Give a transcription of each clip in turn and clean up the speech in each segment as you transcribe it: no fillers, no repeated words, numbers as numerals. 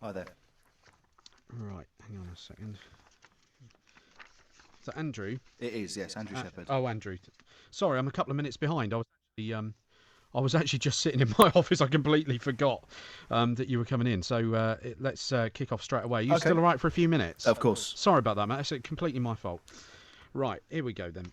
Hi there. Right, hang on a second. Is that Andrew? It is, yes, Andrew Shepherd. Oh, Andrew. Sorry, I'm a couple of minutes behind. I was actually just sitting in my office. I completely forgot that you were coming in. So let's kick off straight away. You still all right for a few minutes? Of course. Sorry about that, mate. It's completely my fault. Right, here we go then.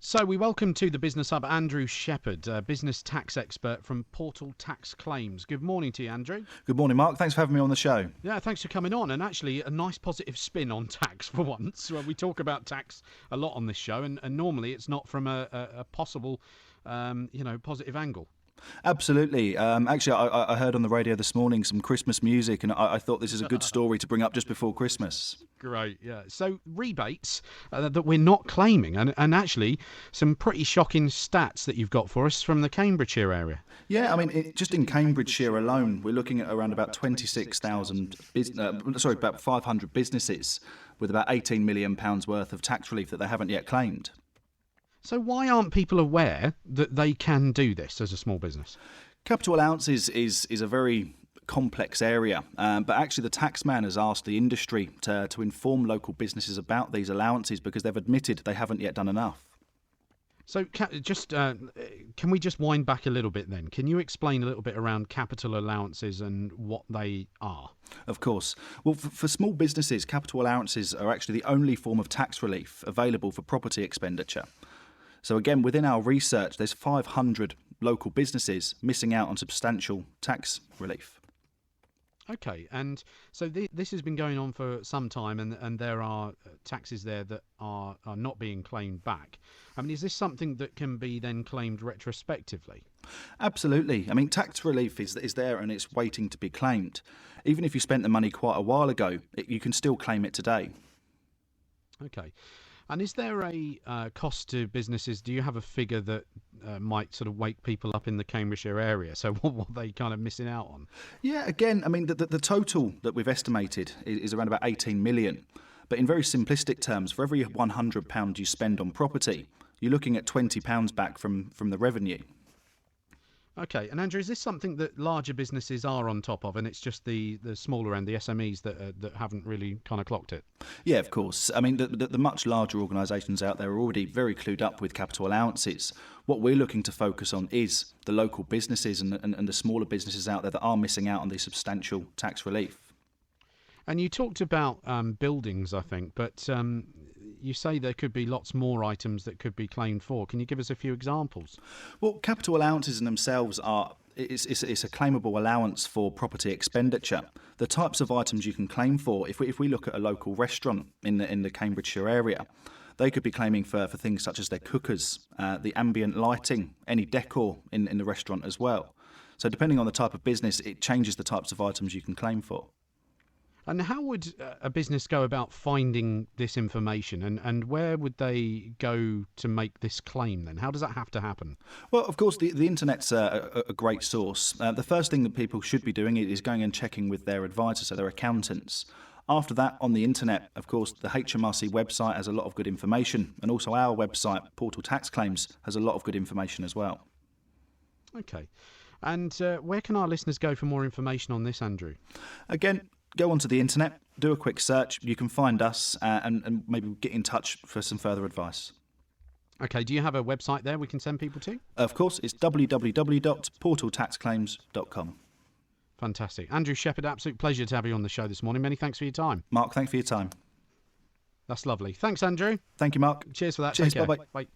So we welcome to the Business Hub Andrew Shepherd, business tax expert from Portal Tax Claims. Good morning to you, Andrew. Good morning, Mark. Thanks for having me on the show. Yeah, thanks for coming on. And actually, a nice positive spin on tax for once. Well, we talk about tax a lot on this show, and normally it's not from a possible, positive angle. Absolutely. Actually, I heard on the radio this morning some Christmas music, and I thought this is a good story to bring up just before Christmas. Great, yeah. So rebates that we're not claiming, and actually some pretty shocking stats that you've got for us from the Cambridgeshire area. Yeah, I mean, just in Cambridgeshire alone, we're looking at around about 26,000, about 500 businesses with about £18 million worth of tax relief that they haven't yet claimed. So why aren't people aware that they can do this as a small business? Capital allowances is a very complex area, but actually the taxman has asked the industry to inform local businesses about these allowances because they've admitted they haven't yet done enough. So can we just wind back a little bit then? Can you explain a little bit around capital allowances and what they are? Of course. Well, for small businesses, capital allowances are actually the only form of tax relief available for property expenditure. So again, within our research, there's 500 local businesses missing out on substantial tax relief. Okay, and so this has been going on for some time, and there are taxes there that are not being claimed back. I mean, is this something that can be then claimed retrospectively? Absolutely. I mean, tax relief is there and it's waiting to be claimed. Even if you spent the money quite a while ago, you can still claim it today. Okay. And is there a cost to businesses? Do you have a figure that might sort of wake people up in the Cambridgeshire area? So what are they kind of missing out on? Yeah, again, I mean, the total that we've estimated is around about 18 million. But in very simplistic terms, for every £100 you spend on property, you're looking at £20 back from the revenue. Okay, and Andrew, is this something that larger businesses are on top of, and it's just the smaller end, the SMEs that haven't really kind of clocked it? Yeah, of course. I mean, the much larger organisations out there are already very clued up with capital allowances. What we're looking to focus on is the local businesses and the smaller businesses out there that are missing out on the substantial tax relief. And you talked about buildings, I think, but you say there could be lots more items that could be claimed for. Can you give us a few examples? Well, capital allowances in themselves it's a claimable allowance for property expenditure. The types of items you can claim for, if we look at a local restaurant in the Cambridgeshire area, they could be claiming for things such as their cookers, the ambient lighting, any decor in the restaurant as well. So depending on the type of business, it changes the types of items you can claim for. And how would a business go about finding this information, and where would they go to make this claim then? How does that have to happen? Well, of course, the internet's a great source. The first thing that people should be doing is going and checking with their advisors, so their accountants. After that, on the internet, of course, the HMRC website has a lot of good information, and also our website, Portal Tax Claims, has a lot of good information as well. Okay. And where can our listeners go for more information on this, Andrew? Again, go onto the internet, do a quick search. You can find us and maybe get in touch for some further advice. Okay, do you have a website there we can send people to? Of course, it's www.portaltaxclaims.com. Fantastic. Andrew Shepherd, absolute pleasure to have you on the show this morning. Many thanks for your time. Mark, thanks for your time. That's lovely. Thanks, Andrew. Thank you, Mark. Cheers for that. Cheers, Take care. bye-bye. Bye.